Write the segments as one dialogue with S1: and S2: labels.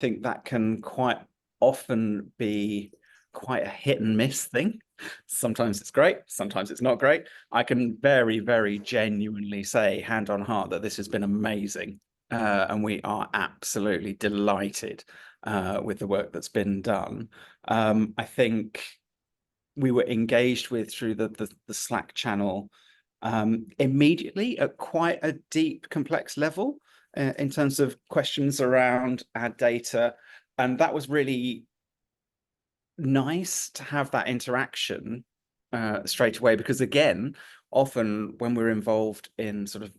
S1: think that can quite often be quite a hit and miss thing. Sometimes it's great, sometimes it's not great. I can very, very genuinely say, hand on heart, that this has been amazing. And we are absolutely delighted with the work that's been done. I think we were engaged with through the Slack channel immediately at quite a deep, complex level in terms of questions around our data. And that was really nice to have that interaction straight away, because again, often when we're involved in sort of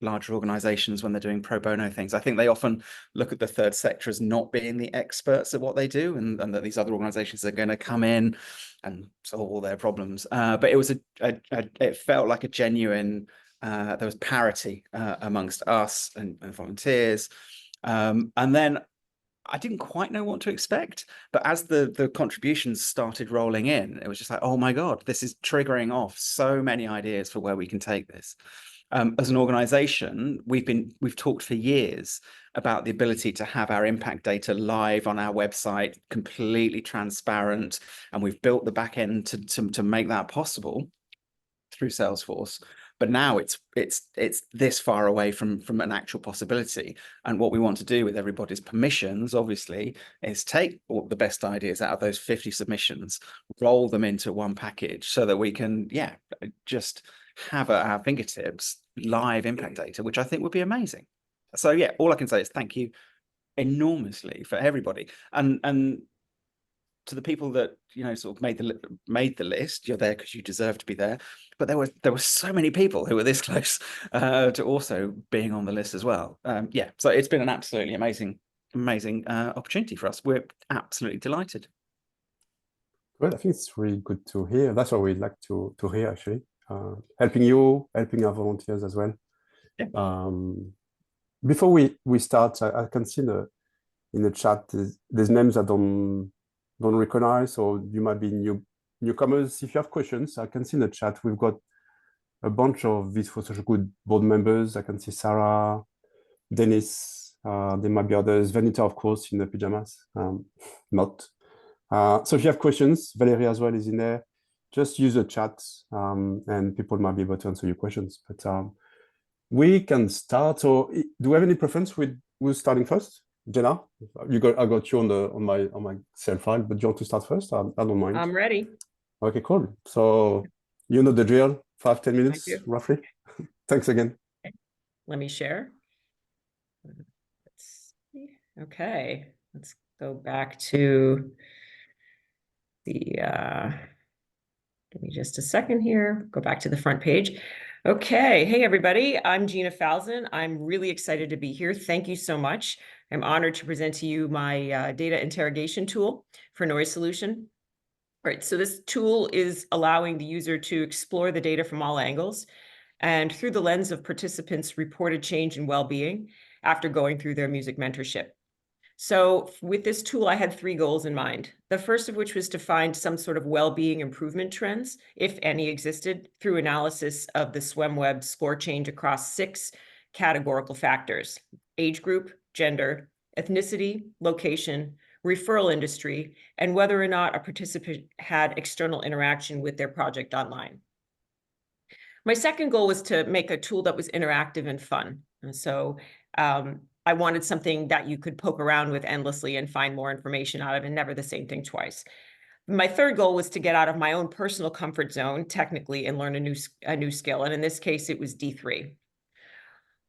S1: larger organizations, when they're doing pro bono things, I think they often look at the third sector as not being the experts at what they do, and that these other organizations are going to come in and solve all their problems. But it was it felt like a genuine, there was parity amongst us and volunteers. And then I didn't quite know what to expect, but as the contributions started rolling in, it was just like, oh my God, this is triggering off so many ideas for where we can take this. As an organization, we've talked for years about the ability to have our impact data live on our website, completely transparent, and we've built the back end to make that possible through Salesforce. But now it's this far away from an actual possibility. And what we want to do with everybody's permissions, obviously, is take all the best ideas out of those 50 submissions, roll them into one package so that we can, just have at our fingertips live impact data, which I think would be amazing. So yeah, all I can say is thank you enormously for everybody. And to the people that sort of made the list, you're there because you deserve to be there. But there were so many people who were this close to also being on the list as well. So it's been an absolutely amazing opportunity for us. We're absolutely delighted.
S2: Well, I think it's really good to hear. That's what we'd like to hear, actually. Helping our volunteers as well.
S1: Yeah.
S2: Before we start, I can see in the chat there's names I don't recognize, or you might be newcomers. If you have questions, I can see in the chat we've got a bunch of these for Social Good board members. I can see Sarah, Dennis, there might be others, Vanita, of course, in the pajamas, not. So if you have questions, Valerie as well is in there. Just use the chat and people might be able to answer your questions. But we can start. So do we have any preference with who's starting first? Jenna, I got you on my cell file, but do you want to start first? I don't mind.
S3: I'm ready.
S2: Okay, cool. So you know the drill, 5-10 minutes roughly. Thanks again.
S3: Okay. Let me share. Let's see. Okay, let's go back to the give me just a second here. Go back to the front page. Okay. Hey, everybody. I'm Gina Falzon. I'm really excited to be here. Thank you so much. I'm honored to present to you my data interrogation tool for Noise Solution. All right. So this tool is allowing the user to explore the data from all angles and through the lens of participants' reported change in well-being after going through their music mentorship. So with this tool, I had 3 goals in mind. The first of which was to find some sort of well-being improvement trends, if any existed, through analysis of the SWEMWeb score change across 6 categorical factors: age group, gender, ethnicity, location, referral industry, and whether or not a participant had external interaction with their project online. My second goal was to make a tool that was interactive and fun. And so I wanted something that you could poke around with endlessly and find more information out of, and never the same thing twice. My third goal was to get out of my own personal comfort zone technically and learn a new skill. And in this case, it was D3.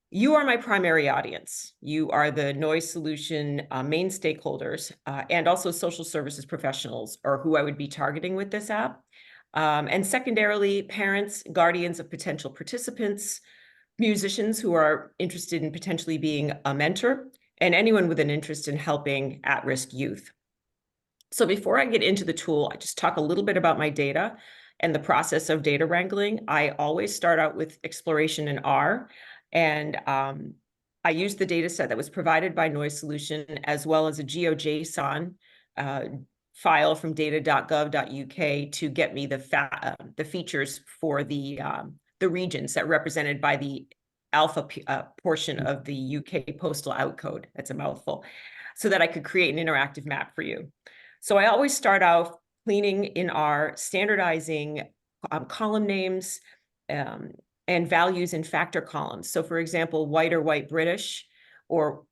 S3: You are my primary audience. You are the Noise Solution main stakeholders and also social services professionals, or who I would be targeting with this app. And secondarily, parents, guardians of potential participants, musicians who are interested in potentially being a mentor, and anyone with an interest in helping at-risk youth. So before I get into the tool, I just talk a little bit about my data and the process of data wrangling. I always start out with exploration in R, and I use the data set that was provided by Noise Solution, as well as a GeoJSON file from data.gov.uk to get me the features for the regions that are represented by the alpha portion of the UK postal outcode. That's a mouthful. so that I could create an interactive map for you. So I always start out cleaning in R, standardizing column names and values in factor columns. So for example, white or white British, or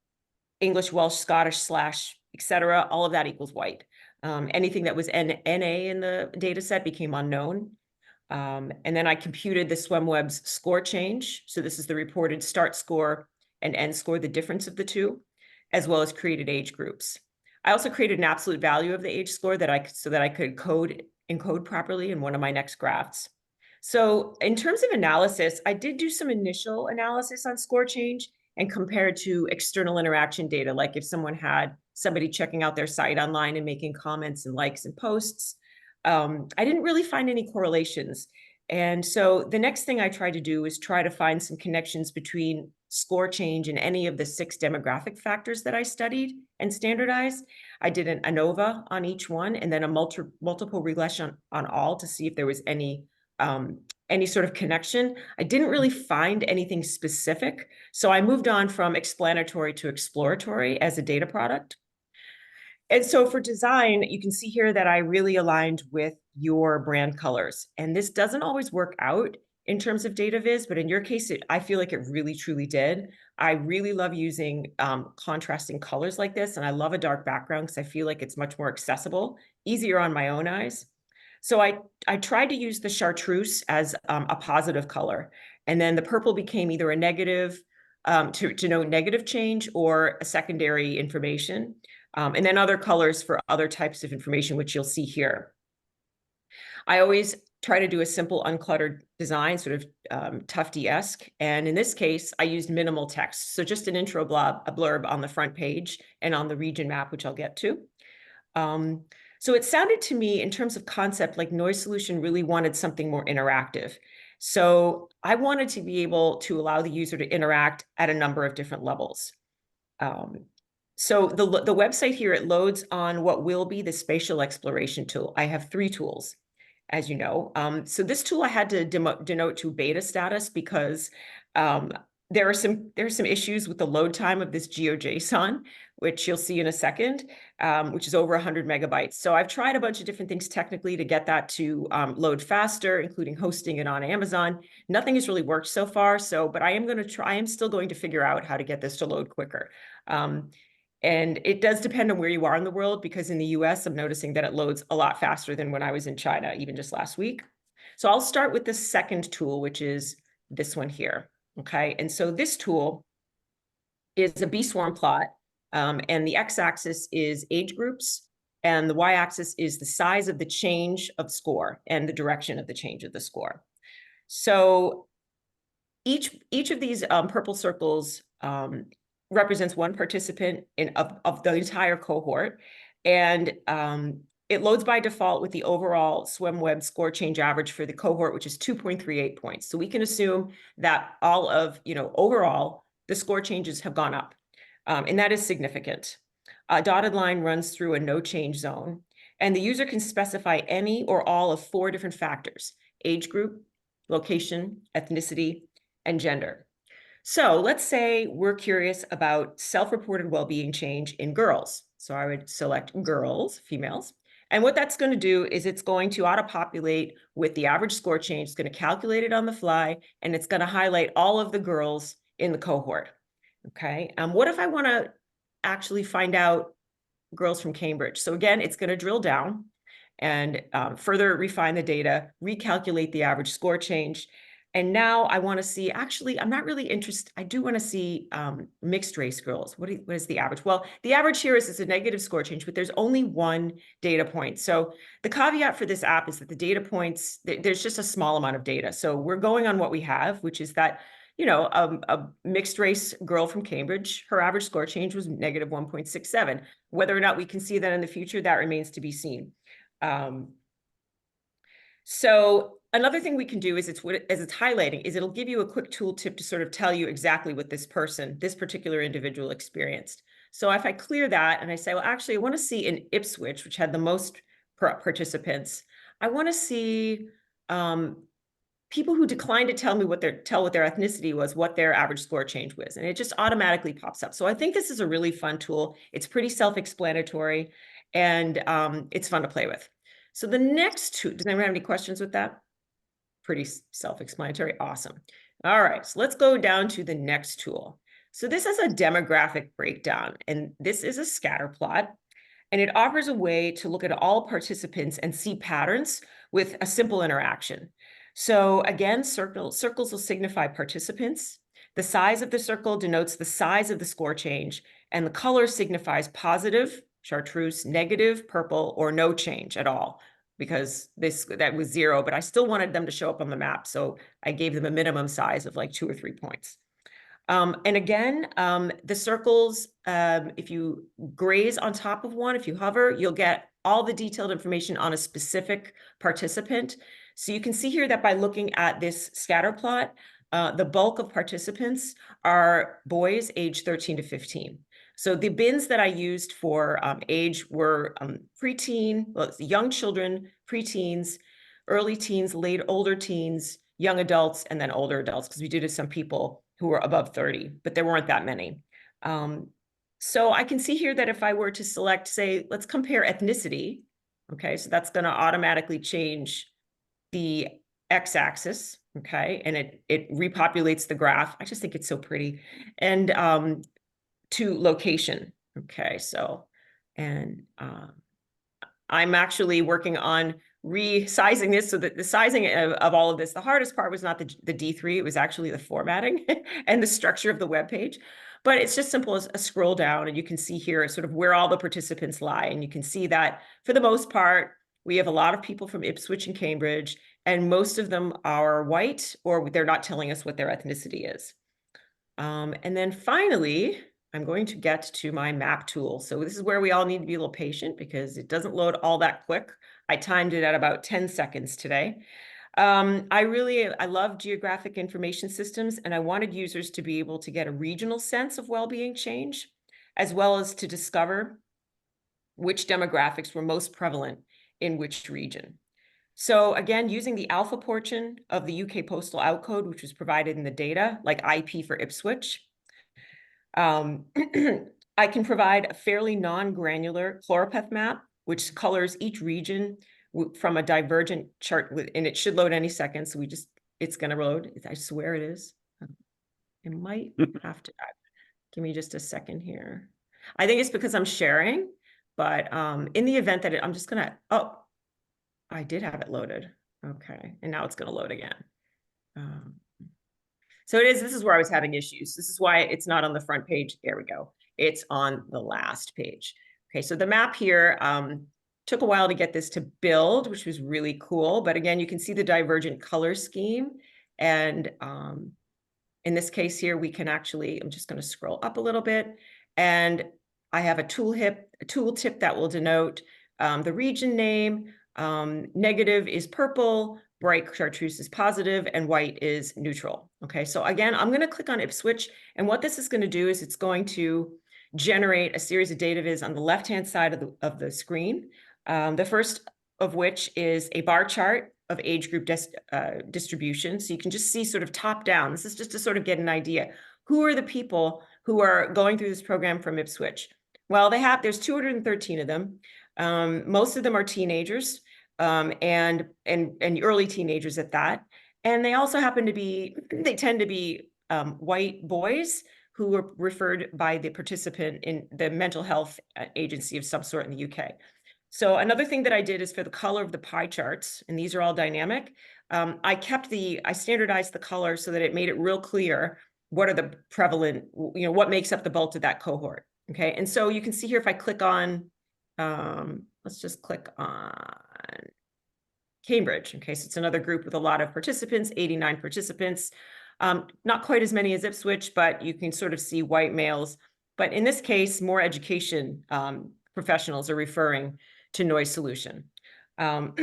S3: English, Welsh, Scottish, slash, etc., all of that equals white. Anything that was NA in the data set became unknown. And then I computed the SwimWeb's score change. So this is the reported start score and end score, the difference of the two, as well as created age groups. I also created an absolute value of the age score so that I could encode properly in one of my next graphs. So in terms of analysis, I did do some initial analysis on score change and compared to external interaction data, like if someone had somebody checking out their site online and making comments and likes and posts. I didn't really find any correlations. And so the next thing I tried to do is try to find some connections between score change and any of the 6 demographic factors that I studied and standardized. I did an ANOVA on each one and then a multiple regression on all to see if there was any sort of connection. I didn't really find anything specific. So I moved on from explanatory to exploratory as a data product. And so for design, you can see here that I really aligned with your brand colors. And this doesn't always work out in terms of data viz, but in your case, I feel like it really, truly did. I really love using contrasting colors like this. And I love a dark background because I feel like it's much more accessible, easier on my own eyes. So I tried to use the chartreuse as a positive color. And then the purple became either a negative to denote negative change or a secondary information. And then other colors for other types of information, which you'll see here. I always try to do a simple uncluttered design, sort of Tufte-esque. And in this case, I used minimal text. So just an intro blurb on the front page and on the region map, which I'll get to. So it sounded to me in terms of concept like Noise Solution really wanted something more interactive. So I wanted to be able to allow the user to interact at a number of different levels. So the website here, it loads on what will be the spatial exploration tool. I have 3 tools, as you know. So this tool I had to denote to beta status because there are some issues with the load time of this GeoJSON, which you'll see in a second, which is over 100 megabytes. So I've tried a bunch of different things technically to get that to load faster, including hosting it on Amazon. Nothing has really worked so far. But I am still going to figure out how to get this to load quicker. And it does depend on where you are in the world, because in the US, I'm noticing that it loads a lot faster than when I was in China, even just last week. So I'll start with the second tool, which is this one here. Okay, and so this tool is a B-swarm plot, and the x-axis is age groups, and the y-axis is the size of the change of score and the direction of the change of the score. So each of these purple circles represents one participant of the entire cohort, and it loads by default with the overall SwimWeb score change average for the cohort, which is 2.38 points. So we can assume that all of, overall, the score changes have gone up, and that is significant. A dotted line runs through a no change zone, and the user can specify any or all of 4 different factors: age group, location, ethnicity, and gender. So let's say we're curious about self-reported well-being change in girls. So I would select girls, females. And what that's going to do is it's going to auto-populate with the average score change. It's going to calculate it on the fly, and it's going to highlight all of the girls in the cohort. Okay. What if I want to actually find out girls from Cambridge? So again, it's going to drill down and further refine the data, recalculate the average score change. And now I want to see, actually, I'm not really interested. I do want to see mixed race girls. What is the average? Well, the average here is a negative score change, but there's only one data point. So the caveat for this app is that the data points, there's just a small amount of data. So we're going on what we have, which is that, a mixed race girl from Cambridge, her average score change was negative 1.67. Whether or not we can see that in the future, that remains to be seen. So another thing we can do is as it's highlighting is it'll give you a quick tooltip to sort of tell you exactly what this particular individual experienced. So if I clear that and I say, well, actually, I want to see in Ipswich, which had the most participants, I want to see people who declined to tell me what their ethnicity was, what their average score change was, and it just automatically pops up. So I think this is a really fun tool. It's pretty self-explanatory, and it's fun to play with. So the next two, does anyone have any questions with that? Pretty self-explanatory. Awesome. All right, so let's go down to the next tool. So this is a demographic breakdown, and this is a scatter plot, and it offers a way to look at all participants and see patterns with a simple interaction. So again, circles will signify participants. The size of the circle denotes the size of the score change, and the color signifies positive, chartreuse, negative, purple, or no change at all, because that was 0, but I still wanted them to show up on the map. So I gave them a minimum size of like 2 or 3 points. And again, the circles, if you graze on top of one, if you hover, you'll get all the detailed information on a specific participant. So you can see here that by looking at this scatter plot, the bulk of participants are boys aged 13 to 15. So the bins that I used for age were preteen, well, young children, preteens, early teens, late older teens, young adults, and then older adults, because we did have some people who were above 30, but there weren't that many. So I can see here that if I were to select, say, let's compare ethnicity, okay, so that's going to automatically change the x-axis, okay, and it repopulates the graph. I just think it's so pretty. And to location, okay, so, and I'm actually working on resizing this so that the sizing of all of this, the hardest part was not the D3, it was actually the formatting and the structure of the web page. But it's just simple as a scroll down, and you can see here sort of where all the participants lie. And you can see that for the most part, we have a lot of people from Ipswich and Cambridge, and most of them are white, or they're not telling us what their ethnicity is. And then finally, I'm going to get to my map tool. So this is where we all need to be a little patient because it doesn't load all that quick. I timed it at about 10 seconds today. I love geographic information systems, and I wanted users to be able to get a regional sense of well-being change, as well as to discover which demographics were most prevalent in which region. So again, using the alpha portion of the UK postal outcode, which was provided in the data, like IP for Ipswich, I can provide a fairly non-granular choropath map, which colors each region from a divergent chart, and it should load any second. So it's going to load. I swear it is. It might have to. Give me just a second here. I think it's because I'm sharing, but in the event that I'm just going to, oh, I did have it loaded. Okay. And now it's going to load again. So this is where I was having issues. This is why it's not on the front page. There we go. It's on the last page. Okay, so the map here took a while to get this to build, which was really cool. But again, you can see the divergent color scheme. And in this case here, we can actually, I'm just going to scroll up a little bit. And I have a tooltip that will denote the region name. Negative is purple, bright chartreuse is positive, and white is neutral. Okay, so again, I'm going to click on Ipswich, and what this is going to do is it's going to generate a series of data viz on the left-hand side of the screen. The first of which is a bar chart of age group distribution. So you can just see sort of top down. This is just to sort of get an idea. Who are the people who are going through this program from Ipswich? Well, there's 213 of them. Most of them are teenagers, and early teenagers at that. And they also tend to be white boys who were referred by the participant in the mental health agency of some sort in the UK. So another thing that I did is for the color of the pie charts, and these are all dynamic, I standardized the color so that it made it real clear what are the prevalent, what makes up the bulk of that cohort. Okay, and so you can see here if I click on, let's just click on Cambridge. Okay, so it's another group with a lot of participants, 89 participants. Not quite as many as Ipswich, but you can sort of see white males. But in this case, more education professionals are referring to Noise Solution. So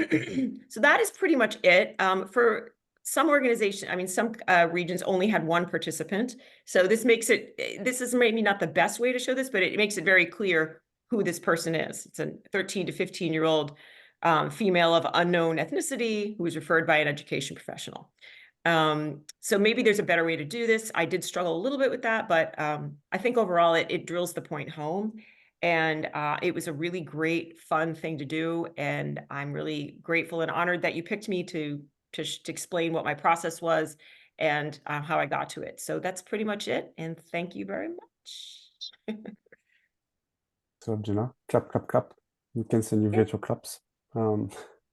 S3: that is pretty much it. For some organizations, some regions only had one participant. So this is maybe not the best way to show this, but it makes it very clear who this person is. It's a 13 to 15-year-old female of unknown ethnicity who was referred by an education professional. So maybe there's a better way to do this. I did struggle a little bit with that, but I think overall it drills the point home. And it was a really great, fun thing to do. And I'm really grateful and honored that you picked me to explain what my process was and how I got to it. So that's pretty much it. And thank you very much.
S2: So Jenna, clap, clap, clap. You can send you virtual claps.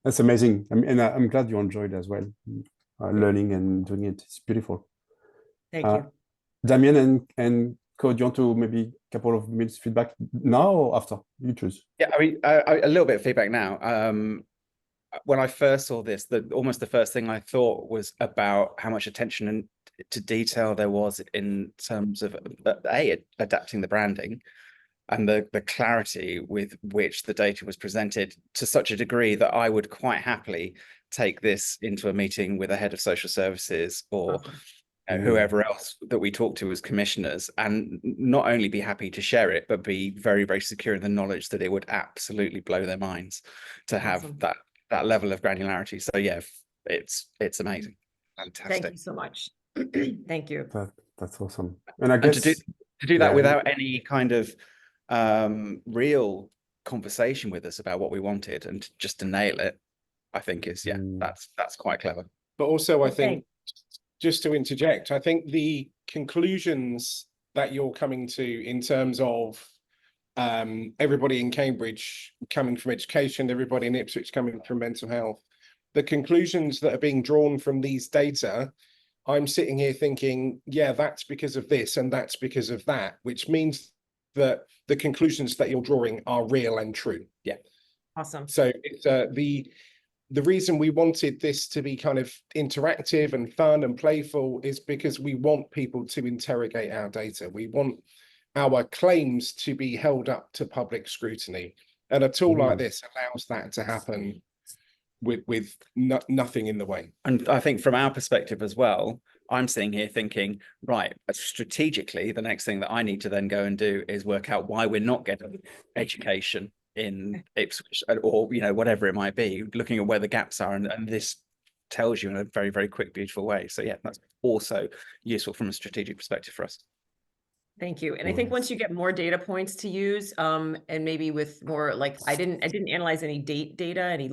S2: That's amazing. I mean, and I'm glad you enjoyed as well, learning and doing it. It's beautiful.
S3: Thank you.
S2: Damien and Co, do you want to maybe a couple of minutes feedback now or after? You choose.
S1: Yeah, I mean, a little bit of feedback now. When I first saw this, almost the first thing I thought was about how much attention and to detail there was in terms of adapting the branding and the clarity with which the data was presented to such a degree that I would quite happily take this into a meeting with a head of social services or whoever else that we talk to as commissioners, and not only be happy to share it, but be very, very secure in the knowledge that it would absolutely blow their minds to have that level of granularity. So yeah, it's amazing. Fantastic.
S3: Thank you so much. Thank you.
S2: That's awesome. And I guess
S1: to do that without any kind of real conversation with us about what we wanted and just to nail it, I think is that's quite clever.
S4: But also I think, just to interject, I think the conclusions that you're coming to in terms of everybody in Cambridge coming from education, everybody in Ipswich coming from mental health, the conclusions that are being drawn from these data, I'm sitting here thinking, yeah, that's because of this and that's because of that, which means that the conclusions that you're drawing are real and true. Yeah.
S3: Awesome.
S4: So it's the reason we wanted this to be kind of interactive and fun and playful is because we want people to interrogate our data. We want our claims to be held up to public scrutiny. And a tool like this allows that to happen with nothing in the way.
S1: And I think from our perspective as well, I'm sitting here thinking, right, strategically, the next thing that I need to then go and do is work out why we're not getting education in Ipswich, or whatever it might be, looking at where the gaps are, and this tells you in a very, very quick, beautiful way. So yeah, that's also useful from a strategic perspective for us.
S3: Thank you. And I think once you get more data points to use, and maybe with more, like, I didn't analyze any data, any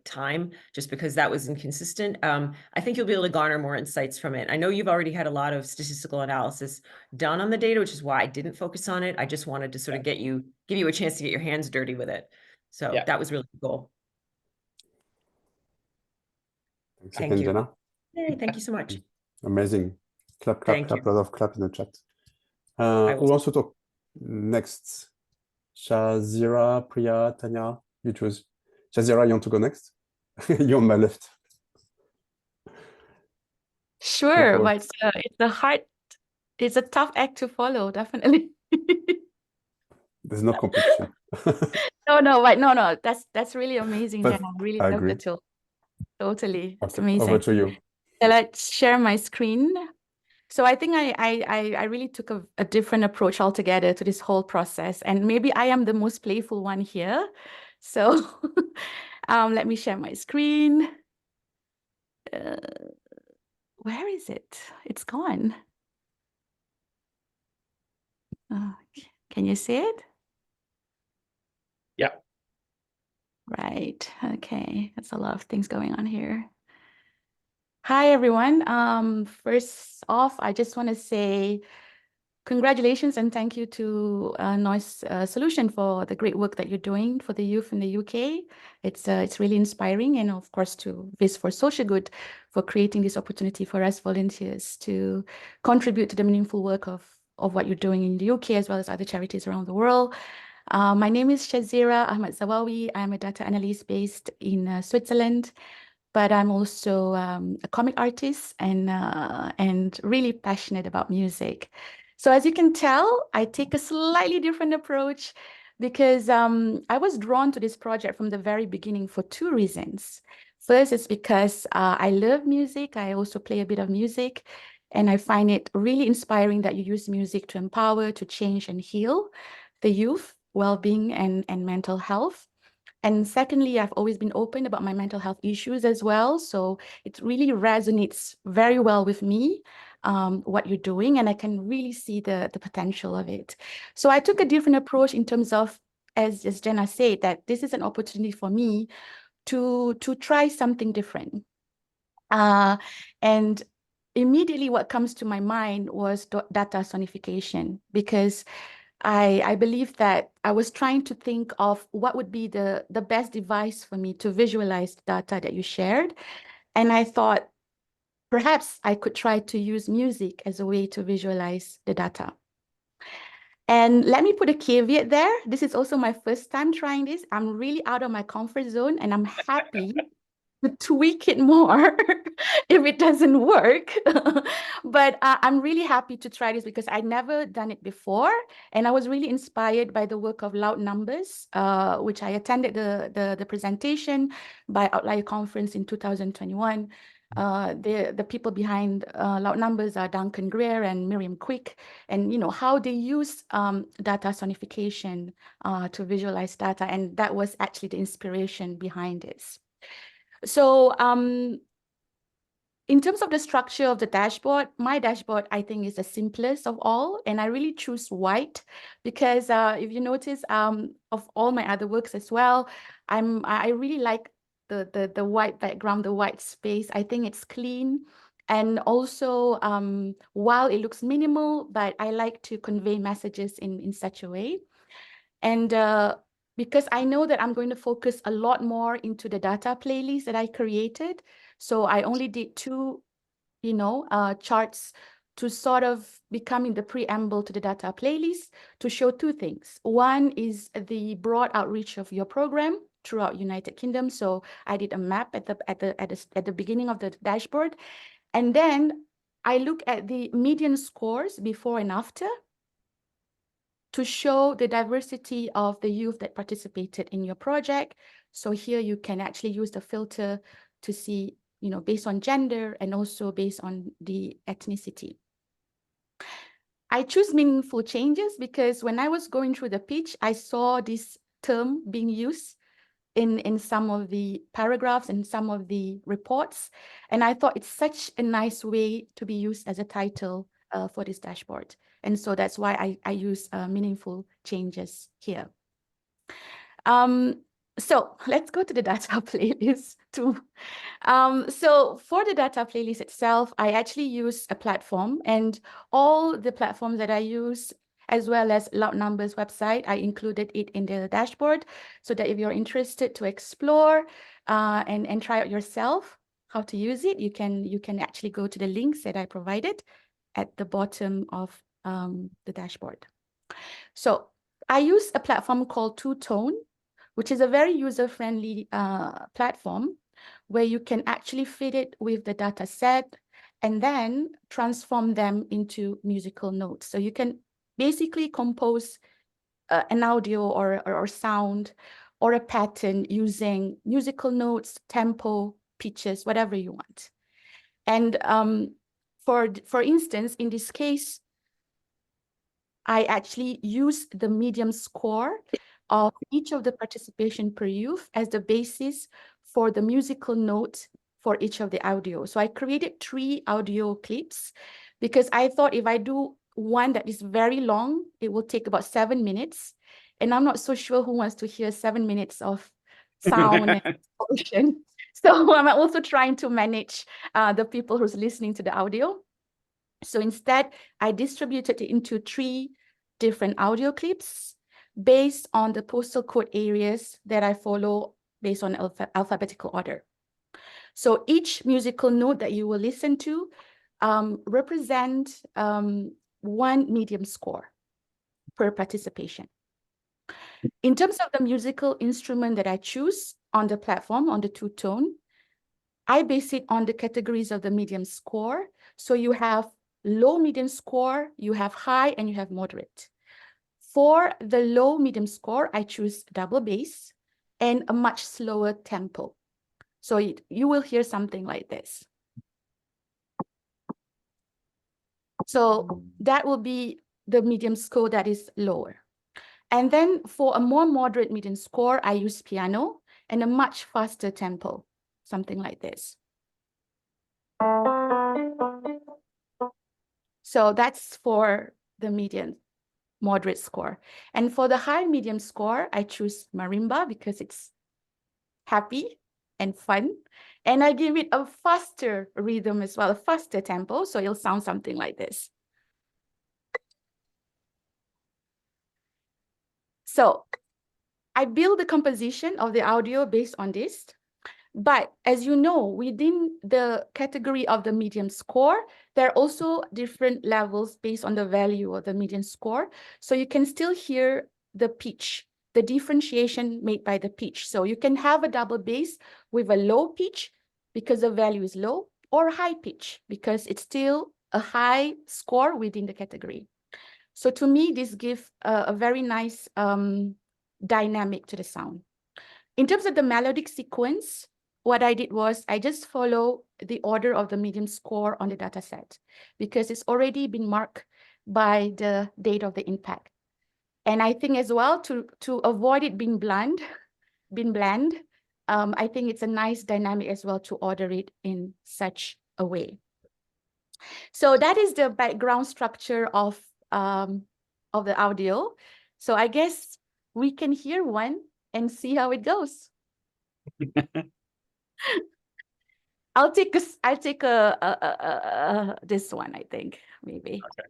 S3: time, just because that was inconsistent. I think you'll be able to garner more insights from it. I know you've already had a lot of statistical analysis done on the data, which is why I didn't focus on it. I just wanted to sort of give you a chance to get your hands dirty with it. So that was really cool.
S2: Thank you, Jenna.
S3: Hey, thank you so much.
S2: Amazing. Clap, clap, clap, a lot of clap in the chat. Who wants to talk next? Shazira, Priya, Tanya, you choose. Shazira, you want to go next? You're on my left.
S5: Sure, but it's a tough act to follow, definitely.
S2: There's no competition.
S5: No, that's really amazing.
S2: But
S5: Jenna. I really
S2: I
S5: love
S2: agree.
S5: the tool. Totally, it's
S2: Okay,
S5: amazing.
S2: over to you.
S5: So let's share my screen. So I think I really took a different approach altogether to this whole process, and maybe I am the most playful one here. So let me share my screen. Where is it? It's gone. Can you see it?
S1: Yeah.
S5: Right. Okay. That's a lot of things going on here. Hi, everyone. First off, I just want to say congratulations and thank you to Noise Solution for the great work that you're doing for the youth in the UK. It's really inspiring, and of course to Vis for Social Good for creating this opportunity for us volunteers to contribute to the meaningful work of what you're doing in the UK as well as other charities around the world. My name is Shazira Ahmad Zawawi. I'm a data analyst based in Switzerland. But I'm also a comic artist and really passionate about music. So as you can tell, I take a slightly different approach because I was drawn to this project from the very beginning for two reasons. First, it's because I love music. I also play a bit of music, and I find it really inspiring that you use music to empower, to change and heal the youth well-being and mental health. And secondly, I've always been open about my mental health issues as well. So it really resonates very well with me, what you're doing, and I can really see the potential of it. So I took a different approach in terms of, as Jenna said, that this is an opportunity for me to try something different. And immediately what comes to my mind was data sonification, because I believe that I was trying to think of what would be the best device for me to visualize the data that you shared. And I thought perhaps I could try to use music as a way to visualize the data. And let me put a caveat there. This is also my first time trying this. I'm really out of my comfort zone, and I'm happy to tweak it more if it doesn't work. But I'm really happy to try this because I'd never done it before. And I was really inspired by the work of Loud Numbers, which I attended the presentation by Outlier Conference in 2021. The people behind Loud Numbers are Duncan Greer and Miriam Quick, and how they use data sonification to visualize data. And that was actually the inspiration behind this. So in terms of the structure of the dashboard, my dashboard, I think, is the simplest of all. And I really choose white because if you notice, of all my other works as well, I really like the white background, the white space. I think it's clean. And also, while it looks minimal, but I like to convey messages in such a way. And because I know that I'm going to focus a lot more into the data playlist that I created. So I only did two, charts to sort of become in the preamble to the data playlist to show two things. One is the broad outreach of your program throughout United Kingdom. So I did a map at the beginning of the dashboard. And then I look at the median scores before and after to show the diversity of the youth that participated in your project. So here you can actually use the filter to see, based on gender and also based on the ethnicity. I choose meaningful changes because when I was going through the pitch, I saw this term being used in some of the paragraphs and some of the reports. And I thought it's such a nice way to be used as a title for this dashboard. And so that's why I use meaningful changes here. So let's go to the data playlist too. So for the data playlist itself, I actually use a platform, and all the platforms that I use, as well as Loud Numbers website, I included it in the dashboard so that if you're interested to explore and try out yourself how to use it, you can actually go to the links that I provided at the bottom of the dashboard. So I use a platform called Two Tone, which is a very user-friendly platform where you can actually fit it with the data set and then transform them into musical notes. So you can basically compose an audio or sound or a pattern using musical notes, tempo, pitches, whatever you want. And for instance, in this case, I actually use the medium score of each of the participation per youth as the basis for the musical note for each of the audio. So I created 3 audio clips because I thought if I do one that is very long, it will take about 7 minutes. And I'm not so sure who wants to hear 7 minutes of sound and explosion. So I'm also trying to manage the people who's listening to the audio. So instead, I distributed it into 3 different audio clips based on the postal code areas that I follow based on alphabetical order. So each musical note that you will listen to represent 1 medium score per participation. In terms of the musical instrument that I choose on the platform, on the Two Tone, I base it on the categories of the medium score. So you have low medium score, you have high, and you have moderate. For the low medium score, I choose double bass and a much slower tempo. So you will hear something like this. So that will be the medium score that is lower. And then for a more moderate medium score, I use piano and a much faster tempo, something like this. So that's for the medium moderate score. And for the high medium score, I choose marimba because it's happy and fun. And I give it a faster rhythm as well, a faster tempo. So it'll sound something like this. So I build the composition of the audio based on this. But as you know, within the category of the medium score, there are also different levels based on the value of the medium score. So you can still hear the pitch, the differentiation made by the pitch. So you can have a double bass with a low pitch because the value is low, or high pitch because it's still a high score within the category. So to me, this gives a very nice dynamic to the sound. In terms of the melodic sequence, what I did was I just follow the order of the medium score on the data set because it's already been marked by the date of the impact. And I think as well to avoid it being bland, I think it's a nice dynamic as well to order it in such a way. So that is the background structure of the audio. So I guess we can hear one and see how it goes. I'll take this one, I think, maybe.
S1: Okay.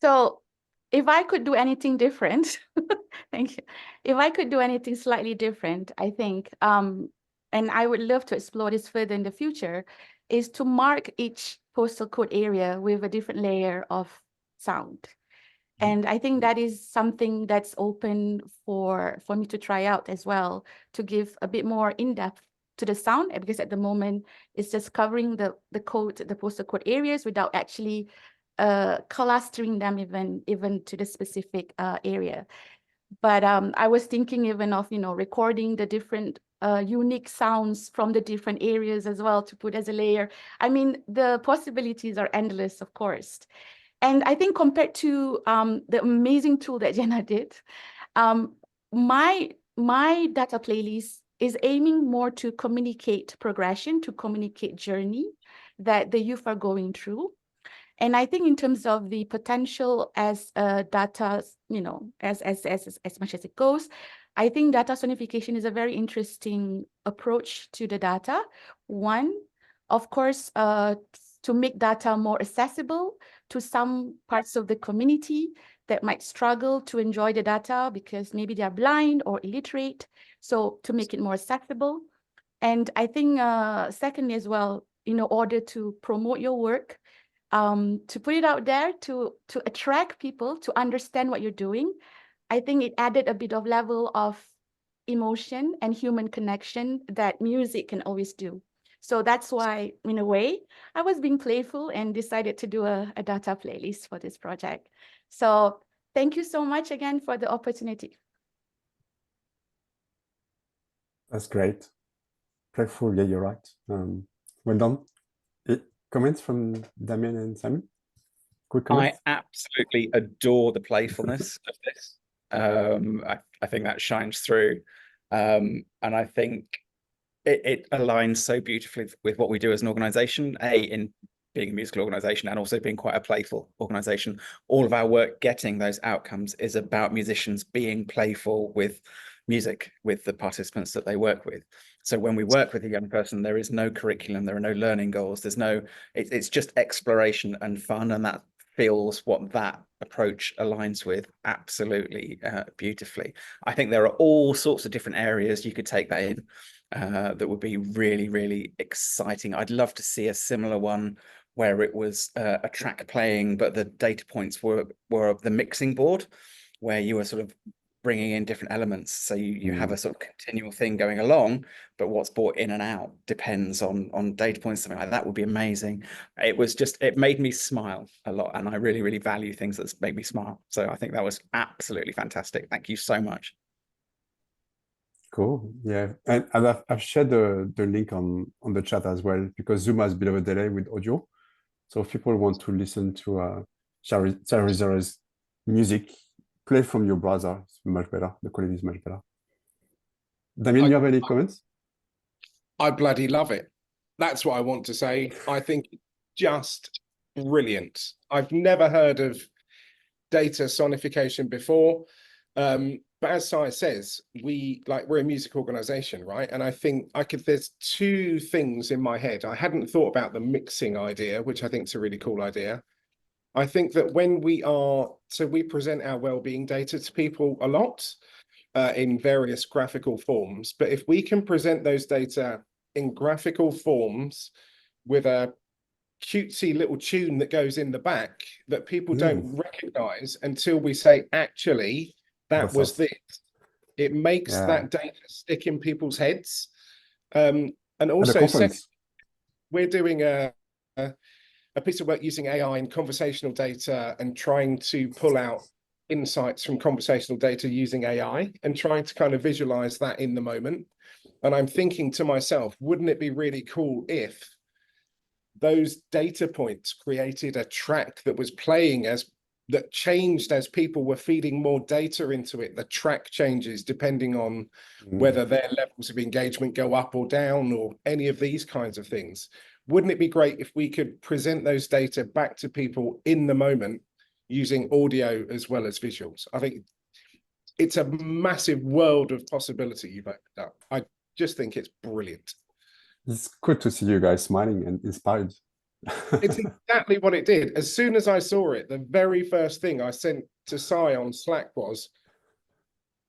S5: So if I could do anything different, thank you. If I could do anything slightly different, I think, and I would love to explore this further in the future, is to mark each postal code area with a different layer of sound. And I think that is something that's open for me to try out as well, to give a bit more in-depth to the sound, because at the moment it's just covering the postal code areas without actually clustering them even to the specific area. But I was thinking even of, recording the different unique sounds from the different areas as well to put as a layer. I mean, the possibilities are endless, of course. And I think compared to the amazing tool that Jenna did, my data playlist is aiming more to communicate progression, to communicate journey that the youth are going through. And I think in terms of the potential as data, as much as it goes, I think data sonification is a very interesting approach to the data. One, of course, to make data more accessible to some parts of the community that might struggle to enjoy the data because maybe they are blind or illiterate. So to make it more accessible. And I think secondly as well, in order to promote your work, to put it out there, to attract people to understand what you're doing, I think it added a bit of level of emotion and human connection that music can always do. So that's why, in a way, I was being playful and decided to do a data playlist for this project. So thank you so much again for the opportunity.
S2: That's great. Playful, yeah, you're right. Well done. Comments from Damien and Simon? Quick comments?
S1: I absolutely adore the playfulness of this. I think that shines through. And I think it aligns so beautifully with what we do as an organization, in being a musical organization and also being quite a playful organization, all of our work getting those outcomes is about musicians being playful with music, with the participants that they work with. So when we work with a young person, there is no curriculum, there are no learning goals, there's no, it's just exploration and fun, and that feels what that approach aligns with absolutely beautifully. I think there are all sorts of different areas you could take that in that would be really, really exciting. I'd love to see a similar one where it was a track playing, but the data points were the mixing board, where you were sort of bringing in different elements. So you have a sort of continual thing going along, but what's brought in and out depends on data points. Something like that would be amazing. It made me smile a lot, and I really, really value things that make me smile. So I think that was absolutely fantastic. Thank you so much.
S2: Cool. Yeah, and I've shared the link on the chat as well, because Zoom has a bit of a delay with audio. So if people want to listen to Charizard's music, play from your browser. It's much better. The quality is much better. Damien, you have any comments?
S4: I bloody love it. That's what I want to say. I think just brilliant. I've never heard of data sonification before. But as Sai says, we're a music organization, right? And I think there's two things in my head. I hadn't thought about the mixing idea, which I think is a really cool idea. I think that when we present our well-being data to people a lot in various graphical forms, but if we can present those data in graphical forms with a cutesy little tune that goes in the back that people don't recognize until we say, actually, that was this. It makes that data stick in people's heads. And also, we're doing a piece of work using AI and conversational data and trying to pull out insights from conversational data using AI and trying to kind of visualize that in the moment. And I'm thinking to myself, wouldn't it be really cool if those data points created a track that was playing that changed as people were feeding more data into it? The track changes depending on whether their levels of engagement go up or down or any of these kinds of things. Wouldn't it be great if we could present those data back to people in the moment using audio as well as visuals? I think it's a massive world of possibility you've opened up. I just think it's brilliant.
S2: It's good to see you guys smiling and inspired.
S4: It's exactly what it did. As soon as I saw it, the very first thing I sent to Sai on Slack was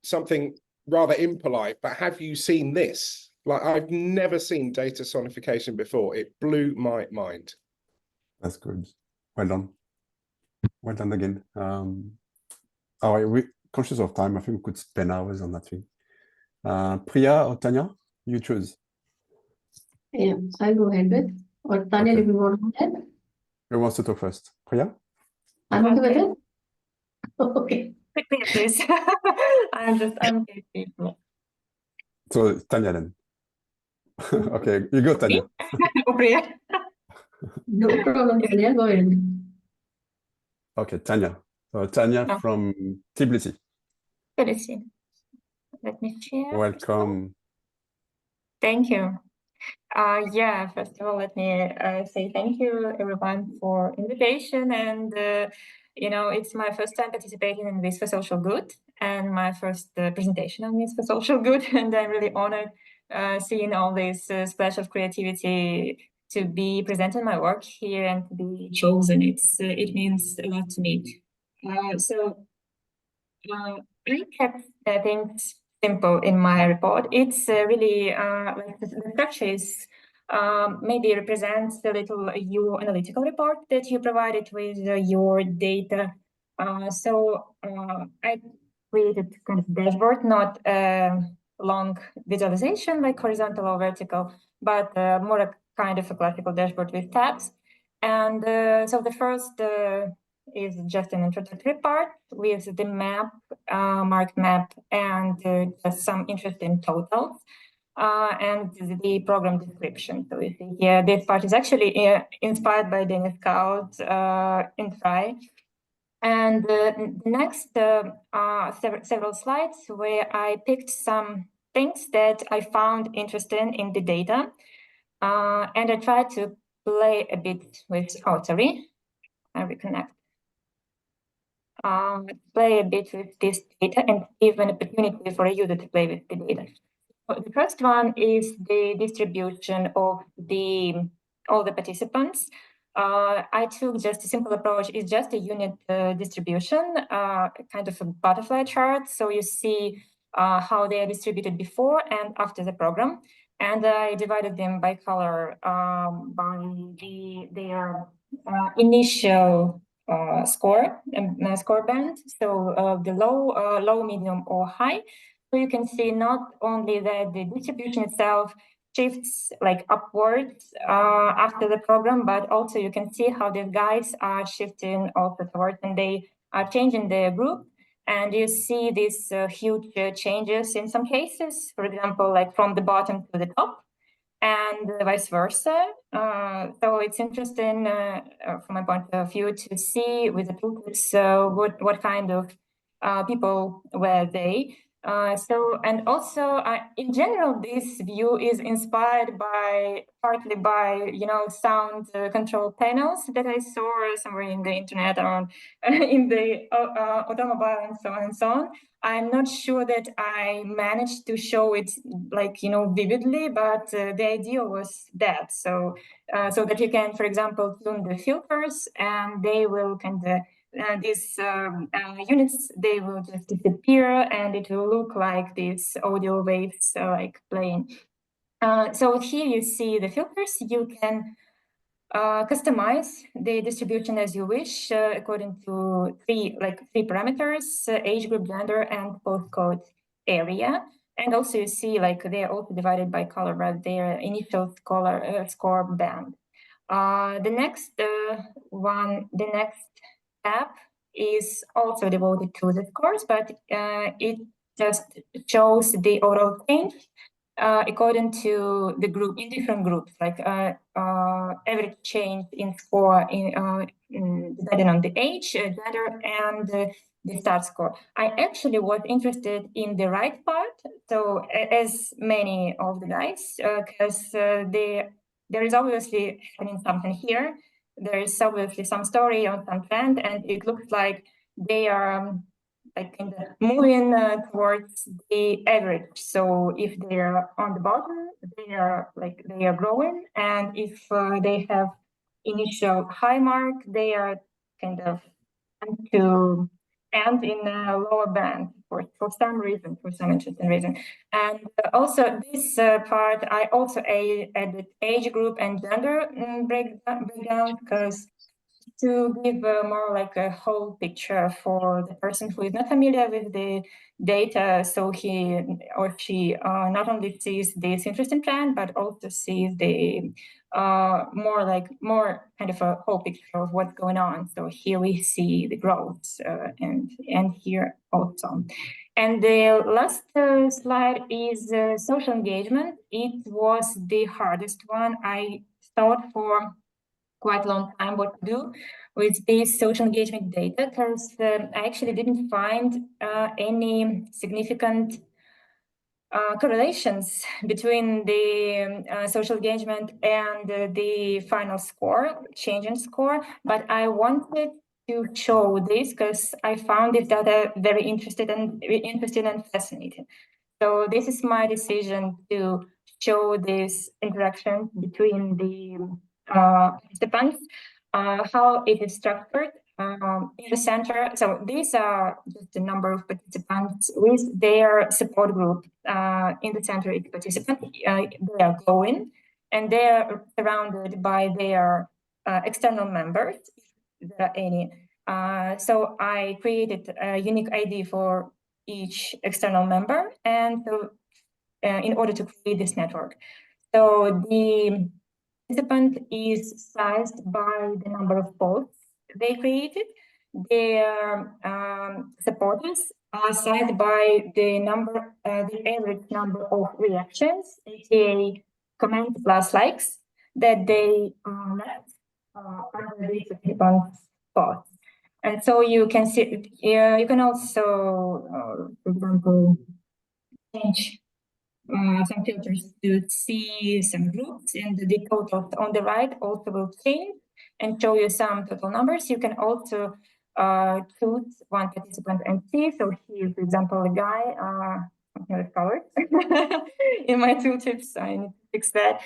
S4: something rather impolite, but have you seen this? Like, I've never seen data sonification before. It blew my mind.
S2: That's good. Well done. Well done again. All right, we're conscious of time. I think we could spend hours on that thing. Priya or Tanya, you choose.
S6: Yeah, I'll go ahead with. Or Tanya, if you want to go ahead.
S2: Who wants to talk first? Priya?
S6: I'm okay with it. Okay.
S7: Quickly, please. I'm busy.
S2: So Tanya then. Okay, you go, Tanya.
S6: No problem, Tanya, go ahead.
S2: Okay, Tanya. So Tanya from Tbilisi.
S7: Tbilisi. Let me share.
S2: Welcome.
S7: Thank you. Yeah, first of all, let me say thank you everyone for invitation, and it's my first time participating in This for Social Good and my first presentation on This for Social Good, and I'm really honored seeing all this splash of creativity to be presenting my work here and to be chosen. It means a lot to me. So I kept things simple in my report. It's really like the structure is maybe represents a little your analytical report that you provided with your data. So I created kind of dashboard, not a long visualization like horizontal or vertical, but more a kind of a classical dashboard with tabs. And so the first is just an introductory part with the map, marked map, and just some interesting totals, and the program description. So you see here, this part is actually inspired by Dennis Kaut in Try. And the next several slides where I picked some things that I found interesting in the data, and I tried to play a bit with, oh, sorry, I reconnect. Play a bit with this data and give an opportunity for a user to play with the data. The first one is the distribution of all the participants. I took just a simple approach. It's just a unit distribution, kind of a butterfly chart. So you see how they are distributed before and after the program. And I divided them by color by their initial score band. So the low, medium, or high. So you can see not only that the distribution itself shifts like upwards after the program, but also you can see how the guides are shifting also towards, and they are changing their group. And you see these huge changes in some cases, for example, like from the bottom to the top, and vice versa. So it's interesting from my point of view to see with the toolkits what kind of people were they. And also in general, this view is inspired partly by sound control panels that I saw somewhere in the internet or in the automobile and so on and so on. I'm not sure that I managed to show it vividly, but the idea was that so that you can, for example, tune the filters, and they will kind of these units, they will just disappear, and it will look like these audio waves like playing. So here you see the filters. You can customize the distribution as you wish according to three parameters: age group, gender, and postcode area. And also you see they are also divided by color, but their initial score band. The next tab is also devoted to the scores, but it just shows the overall change according to the group, in different groups, like average change in score depending on the age, gender, and the start score. I actually was interested in the right part, so as many of the guys, because there is obviously happening something here. There is obviously some story or some trend, and it looks like they are moving towards the average. So if they are on the bottom, they are growing, and if they have initial high mark, they are kind of to end in a lower band for some reason, for some interesting reason. And also this part, I also added age group and gender breakdown, because to give more like a whole picture for the person who is not familiar with the data, so he or she not only sees this interesting trend, but also sees the more kind of a whole picture of what's going on. So here we see the growth and here also. And the last slide is social engagement. It was the hardest one. I thought for quite a long time what to do with this social engagement data, because I actually didn't find any significant correlations between the social engagement and the final score, change in score. But I wanted to show this because I found this data very interesting and fascinating. So this is my decision to show this interaction between the participants, how it is structured in the center. So these are just the number of participants with their support group. In the center, each participant, they are going, and they are surrounded by their external members, if there are any. So I created a unique ID for each external member, and so in order to create this network. So the participant is sized by the number of posts they created. Their supporters are sized by the average number of reactions, aka comment plus likes, that they left under the participant's post. And so you can see, you can also, for example, change some filters to see some groups, and the totals on the right also will change and show you some total numbers. You can also choose one participant and see. So here, for example, a guy, with colors in my tooltips, I need to fix that.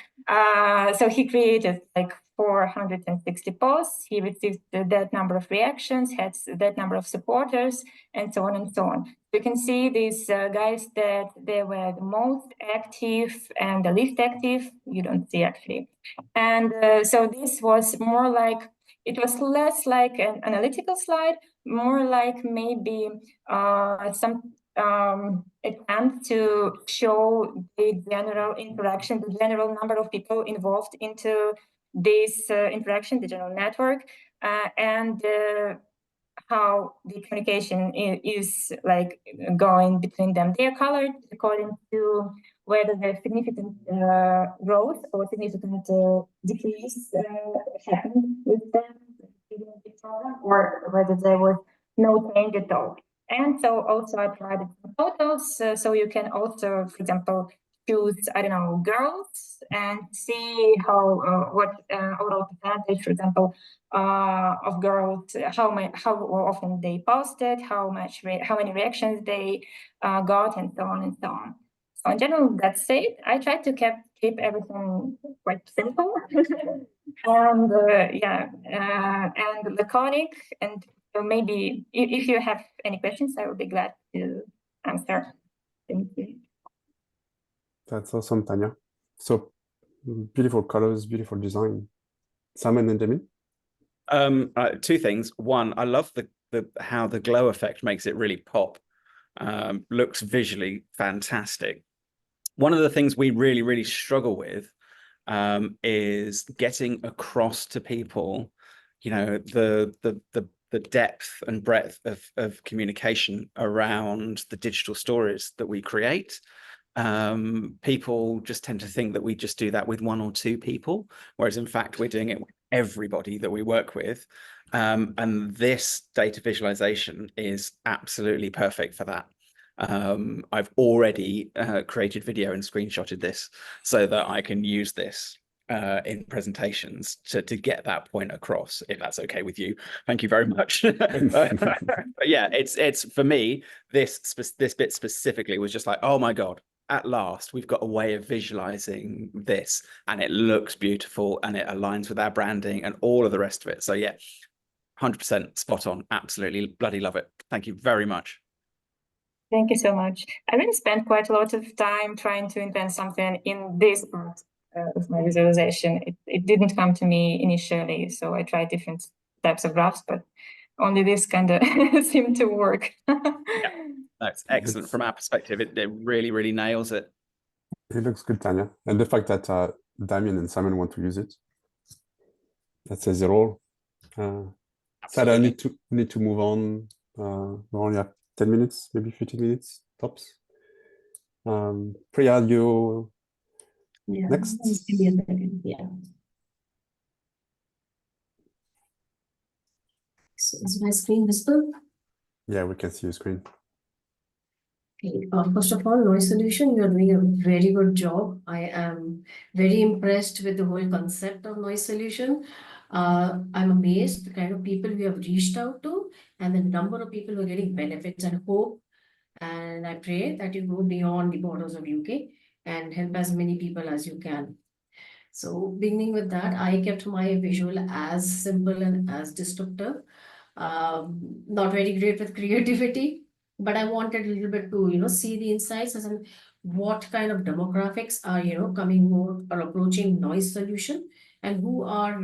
S7: So he created like 460 posts. He received that number of reactions, had that number of supporters, and so on and so on. You can see these guys that they were the most active and the least active. You don't see actually. And so this was more like, it was less like an analytical slide, more like maybe some attempt to show the general interaction, the general number of people involved into this interaction, the general network, and how the communication is like going between them. They are colored according to whether there's significant growth or significant decrease happened with them, or whether there was no change at all. And so also I provided some photos, so you can also, for example, choose, I don't know, girls and see how what overall percentage, for example, of girls, how often they posted, how many reactions they got, and so on and so on. So in general, that's it. I tried to keep everything quite simple and and laconic. And so maybe if you have any questions, I will be glad to answer. Thank you.
S2: That's awesome, Tanya. So beautiful colors, beautiful design. Simon and Demi?
S1: Two things. One, I love the how the glow effect makes it really pop. Looks visually fantastic. One of the things we really struggle with is getting across to people, you know, the depth and breadth of communication around the digital stories that we create. People just tend to think that we just do that with one or two people, whereas in fact we're doing it with everybody that we work with. And this data visualization is absolutely perfect for that. I've already created video and screenshotted this so that I can use this in presentations to get that point across, if that's okay with you. Thank you very much. But yeah, it's for me, this bit specifically was just like, oh my God, at last we've got a way of visualizing this, and it looks beautiful and it aligns with our branding and all of the rest of it. So yeah, 100% spot on. Absolutely bloody love it. Thank you very much.
S7: Thank you so much. I really spent quite a lot of time trying to invent something in this part of my visualization. It didn't come to me initially, so I tried different types of graphs, but only this kind of seemed to work.
S1: Yeah, that's excellent. From our perspective, it really nails it.
S2: It looks good, Tanya. And the fact that Damien and Simon want to use it, that says it all. Sada, I need to move on. We only have 10 minutes, maybe 15 minutes tops. Priya, you next?
S6: Just give me a second. Yeah. So is my screen visible?
S2: Yeah, we can see your screen.
S6: Okay. First of all, Noise Solution, you are doing a very good job. I am very impressed with the whole concept of Noise Solution. I'm amazed the kind of people we have reached out to and the number of people who are getting benefits, and hope. And I pray that you go beyond the borders of UK and help as many people as you can. So beginning with that, I kept my visual as simple and as descriptive. Not very great with creativity, but I wanted a little bit to, see the insights as in what kind of demographics are, coming more or approaching Noise Solution, and who are,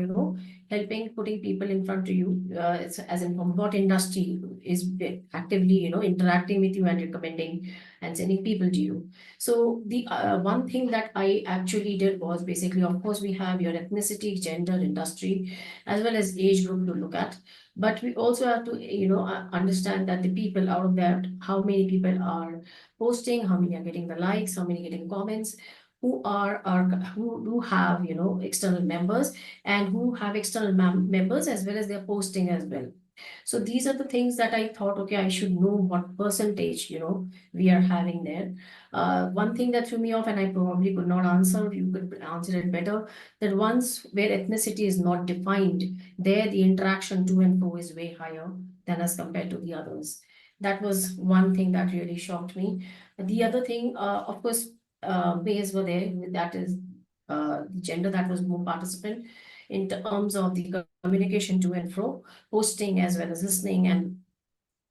S6: helping putting people in front of you, as in from what industry is actively, interacting with you and recommending and sending people to you. So the one thing that I actually did was basically, of course, we have your ethnicity, gender, industry, as well as age group to look at. But we also have to, understand that the people out of that, how many people are posting, how many are getting the likes, how many getting comments, who do have, external members, and who have external members as well as they're posting as well. So these are the things that I thought, okay, I should know what percentage, we are having there. One thing that threw me off, and I probably could not answer, you could answer it better, that once where ethnicity is not defined, there the interaction to and fro is way higher than as compared to the others. That was one thing that really shocked me. The other thing, of course, males were there, that is the gender that was more participant in terms of the communication to and fro, posting as well as listening, and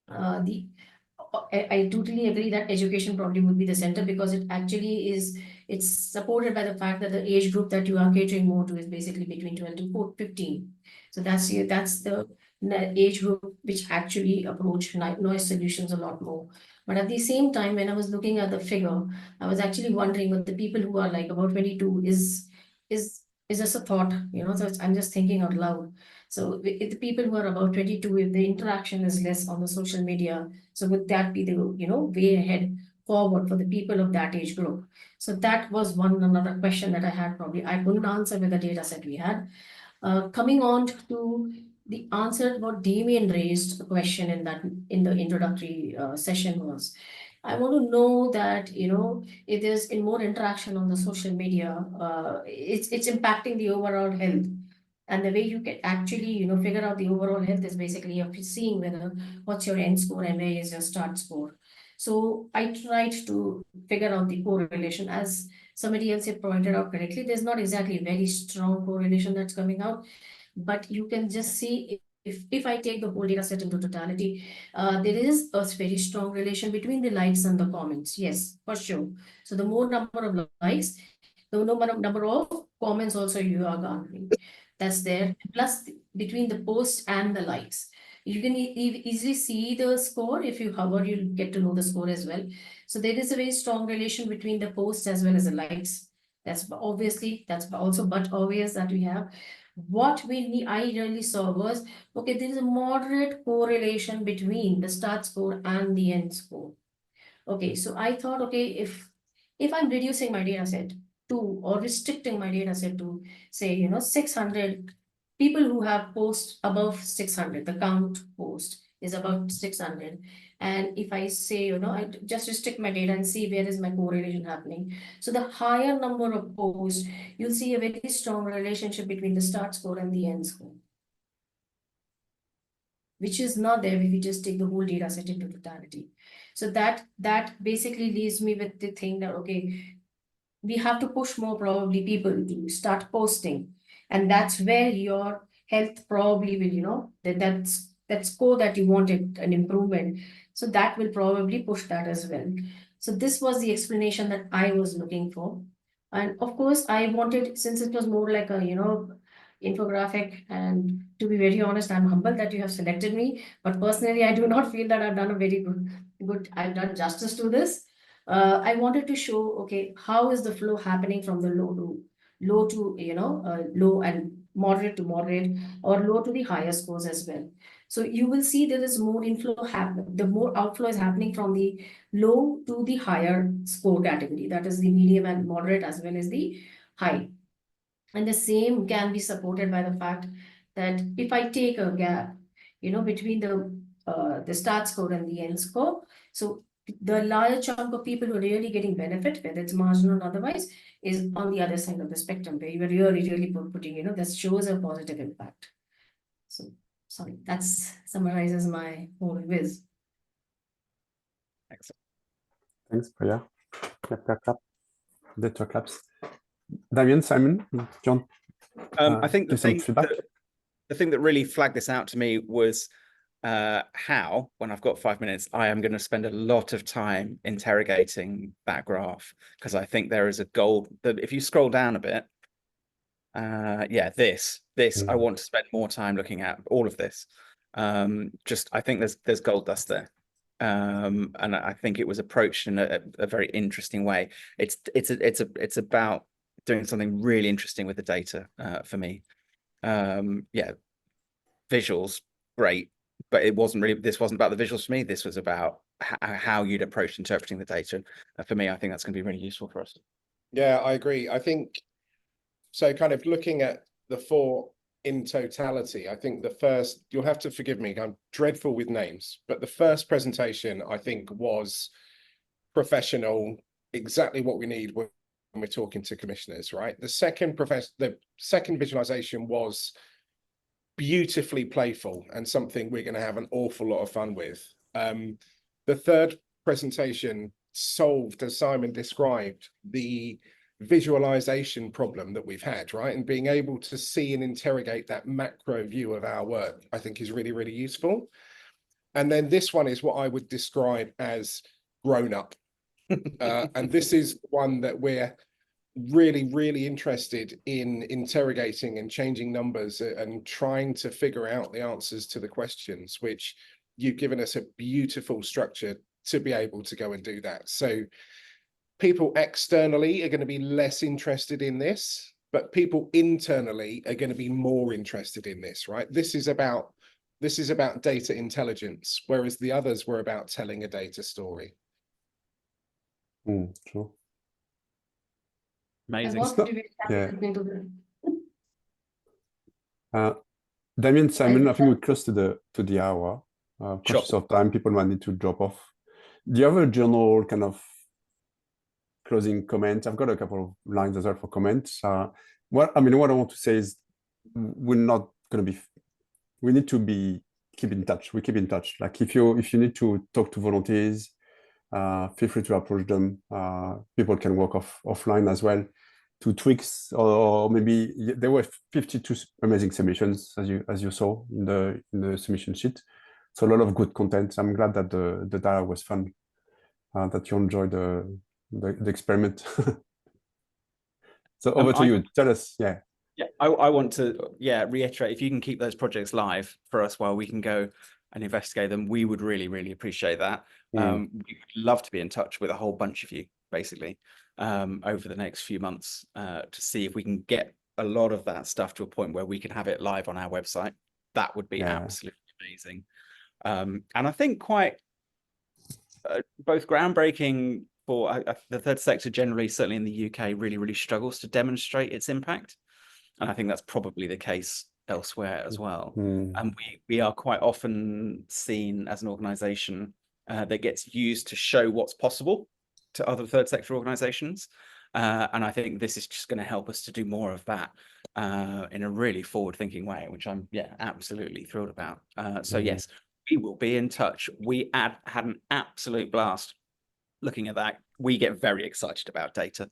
S6: I totally agree that education probably would be the center, because it actually is, it's supported by the fact that the age group that you are catering more to is basically between 12 to 15. So that's the age group which actually approach noise solutions a lot more. But at the same time, when I was looking at the figure, I was actually wondering what the people who are like about 22 is just a thought, so I'm just thinking out loud. So if the people who are about 22, if the interaction is less on the social media, so would that be the, way ahead forward for the people of that age group? So that was another question that I had, probably I couldn't answer with the data set we had. Coming on to the answer what Damien raised a question in the introductory session was, I want to know that, if there's in more interaction on the social media, it's impacting the overall health. And the way you can actually, figure out the overall health is basically you're seeing whether what's your end score and where is your start score. So I tried to figure out the correlation. As somebody else had pointed out correctly, there's not exactly a very strong correlation that's coming out, but you can just see if I take the whole data set into totality, there is a very strong relation between the likes and the comments. Yes, for sure. So the more number of likes, the number of comments also you are garnering. That's there. Plus between the post and the likes. You can easily see the score. If you hover, you'll get to know the score as well. So there is a very strong relation between the posts as well as the likes. That's also but obvious that we have. What I really saw was, okay, there is a moderate correlation between the start score and the end score. Okay, so I thought, okay, if I'm reducing my data set to, or restricting my data set to, say, 600 people who have posts above 600, the count post is about 600. And if I say, I just restrict my data and see where is my correlation happening. So the higher number of posts, you'll see a very strong relationship between the start score and the end score, which is not there if we just take the whole data set into totality. So that basically leaves me with the thing that, okay, we have to push more probably people to start posting. And that's where your health probably will, that score that you wanted, an improvement. So that will probably push that as well. So this was the explanation that I was looking for. And of course, I wanted, since it was more like a, infographic, and to be very honest, I'm humbled that you have selected me, but personally, I do not feel that I've done a very good, I've done justice to this. I wanted to show, okay, how is the flow happening from the low to, low and moderate to moderate, or low to the higher scores as well. So you will see there is more inflow the more outflow is happening from the low to the higher score category. That is the medium and moderate as well as the high. And the same can be supported by the fact that if I take a gap, between the start score and the end score, so the larger chunk of people who are really getting benefit, whether it's marginal or otherwise, is on the other side of the spectrum, where you are really putting, that shows a positive impact. So, sorry, that summarizes my whole whiz.
S1: Excellent.
S2: Thanks, Priya. Clap, clap, clap. Data claps. Damien, Simon, do you want
S1: I think
S2: to some feedback?
S1: the thing that really flagged this out to me was how, when I've got 5 minutes, I am going to spend a lot of time interrogating that graph, because I think there is a goal that if you scroll down a bit, yeah, this I want to spend more time looking at all of this. I think there's gold dust there. And I think it was approached in a very interesting way. It's about doing something really interesting with the data for me. Yeah, visuals, great, but this wasn't about the visuals for me. This was about how you'd approach interpreting the data. For me, I think that's going to be really useful for us.
S4: Yeah, I agree. I think so. Kind of looking at the 4 in totality, I think the first, you'll have to forgive me, I'm dreadful with names, but the first presentation I think was professional, exactly what we need when we're talking to commissioners, right? The second visualization was beautifully playful and something we're going to have an awful lot of fun with. The third presentation solved, as Simon described, the visualization problem that we've had, right? And being able to see and interrogate that macro view of our work, I think is really, really useful. And then this one is what I would describe as grown up. And this is one that we're really, really interested in interrogating and changing numbers and trying to figure out the answers to the questions, which you've given us a beautiful structure to be able to go and do that. So people externally are going to be less interested in this, but people internally are going to be more interested in this, right? This is about data intelligence, whereas the others were about telling a data story.
S2: True.
S6: And
S1: Amazing.
S6: what motivates
S2: Yeah.
S6: happening to them?
S2: Damien, Simon, I think
S6: I-
S2: we're close to the hour.
S1: Sure.
S2: Conscious of time, people might need to drop off. Do you have a general kind of closing comment? I've got a couple of lines as well for comments. What I want to say is we're not going to be. We need to keep in touch. We keep in touch. Like if you need to talk to volunteers, feel free to approach them. People can work offline as well to tweaks, or maybe there were 52 amazing submissions as you saw in the submission sheet. So a lot of good content. I'm glad that the data was fun, that you enjoyed the experiment. So over to you. Tell us, yeah.
S1: Yeah, I want to reiterate, if you can keep those projects live for us while we can go and investigate them, we would really, really appreciate that. We would love to be in touch with a whole bunch of you, basically, over the next few months, to see if we can get a lot of that stuff to a point where we can have it live on our website. That would be absolutely amazing. And I think quite both groundbreaking for the third sector generally, certainly in the UK, really, really struggles to demonstrate its impact. And I think that's probably the case elsewhere as well. And we are quite often seen as an organization that gets used to show what's possible to other third sector organizations. And I think this is just going to help us to do more of that in a really forward-thinking way, which I'm absolutely thrilled about. So yes, we will be in touch. We had an absolute blast looking at that. We get very excited about data.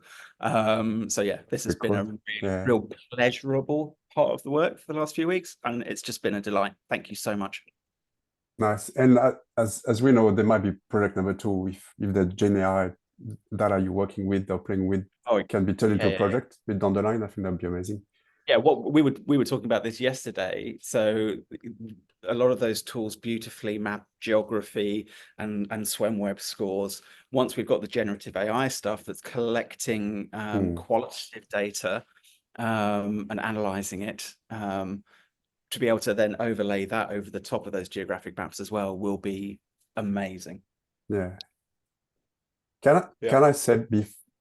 S1: So yeah, this has been a real pleasurable part of the work for the last few weeks, and it's just been a delight. Thank you so much.
S2: Nice. And as we know, there might be project number 2 if the GenAI data you're working with or playing with can be turned into a project down the line. I think that'd be amazing.
S1: Yeah, what we were talking about this yesterday. So a lot of those tools beautifully map geography and SwemWeb scores. Once we've got the generative AI stuff that's collecting qualitative data and analyzing it, to be able to then overlay that over the top of those geographic maps as well will be amazing.
S2: Yeah. Can I say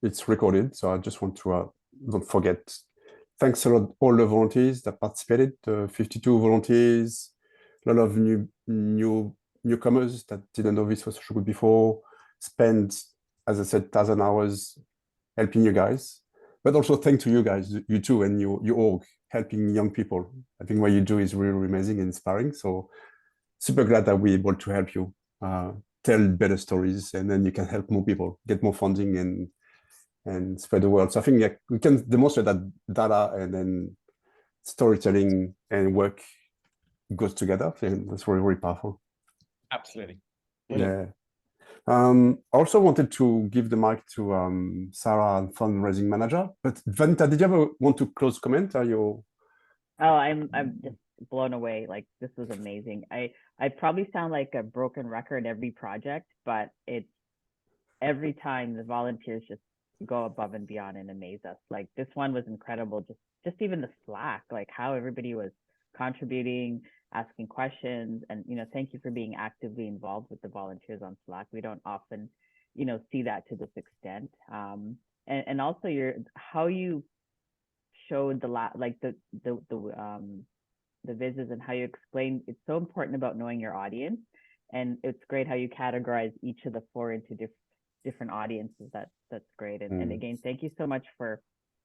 S2: it's recorded? So I just want to don't forget. Thanks a lot, all the volunteers that participated, 52 volunteers, a lot of newcomers that didn't know this was so good before, spent, as I said, 1,000 hours helping you guys, but also thanks to you guys, you too, and you org, helping young people. I think what you do is really, really amazing and inspiring. So super glad that we're able to help you tell better stories, and then you can help more people, get more funding and spread the word. So I think we can demonstrate that data and then storytelling and work goes together. I think that's really, really powerful.
S1: Absolutely.
S2: Yeah. I also wanted to give the mic to Sarah, fundraising manager. But Vanita, did you ever want to close comment? Are you?
S8: Oh, I'm just blown away. Like, this was amazing. I probably sound like a broken record every project, but it's every time the volunteers just go above and beyond and amaze us. Like, this one was incredible. Just even the Slack, like how everybody was contributing, asking questions, and thank you for being actively involved with the volunteers on Slack. We don't often see that to this extent. And also how you showed the the vises and how you explain. It's so important about knowing your audience, and it's great how you categorize each of the 4 into different audiences. That's great. And again, thank you so much for,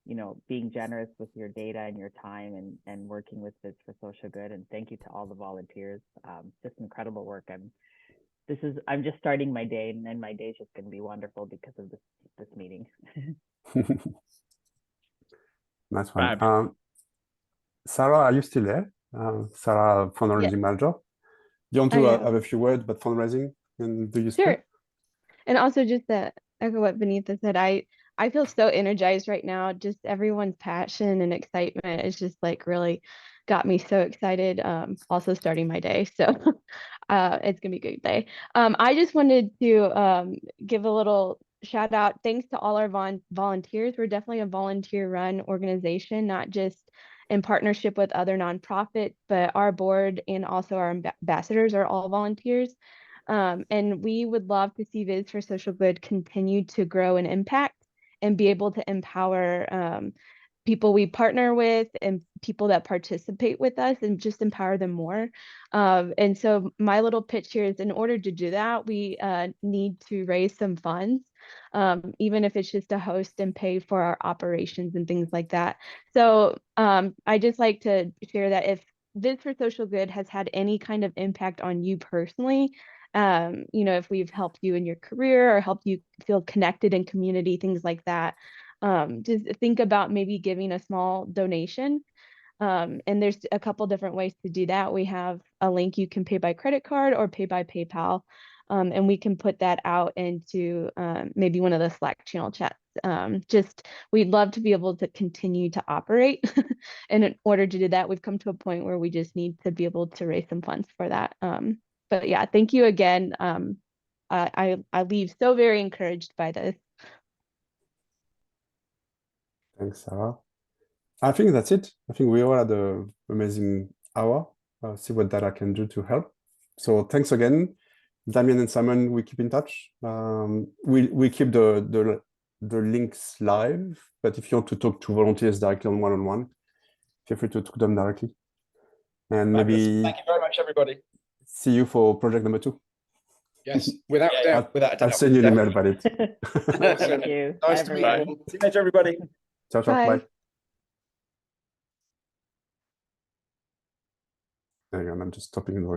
S8: you know, being generous with your data and your time and working with Viz for Social Good. And thank you to all the volunteers. Just incredible work. I'm just starting my day, and then my day is just going to be wonderful because of this meeting.
S2: Nice one.
S1: Fab.
S2: Sarah, are you still there? Sarah, fundraising manager. Do you want to have a few words about fundraising and do you
S9: Sure. And also just to echo what Benita said, I feel so energized right now. Just everyone's passion and excitement is just like really got me so excited. Also starting my day. So it's gonna be a good day. I just wanted to give a little shout out. Thanks to all our volunteers. We're definitely a volunteer run organization, not just in partnership with other nonprofits, but our board and also our ambassadors are all volunteers. And we would love to see Viz for Social Good continue to grow and impact and be able to empower people we partner with and people that participate with us and just empower them more. And so my little pitch here is, in order to do that, we need to raise some funds, even if it's just to host and pay for our operations and things like that. So I just like to share that if Viz for Social Good has had any kind of impact on you personally, you know, if we've helped you in your career or helped you feel connected in community, things like that, just think about maybe giving a small donation. And there's a couple different ways to do that. We have a link you can pay by credit card or pay by PayPal. And we can put that out into maybe one of the Slack channel chats. Just we'd love to be able to continue to operate. And in order to do that, we've come to a point where we just need to be able to raise some funds for that. But yeah, thank you again. I leave so very encouraged by this.
S2: Thanks, Sarah. I think that's it. I think we all had an amazing hour. See what data can do to help. So thanks again, Damien and Simon. We keep in touch. We keep the links live, but if you want to talk to volunteers directly on one-on-one, feel free to talk to them directly. And maybe
S1: Thank you very much, everybody.
S2: see you for project number 2.
S4: Yes, without a doubt.
S1: Without a doubt.
S2: I'll send you an email about it.
S8: Thank you. Bye,
S4: Nice to meet you
S8: everyone.
S4: all.
S1: See you later, everybody.
S2: Ciao, ciao.
S9: Bye.
S2: Bye. Hang on, I'm just stopping the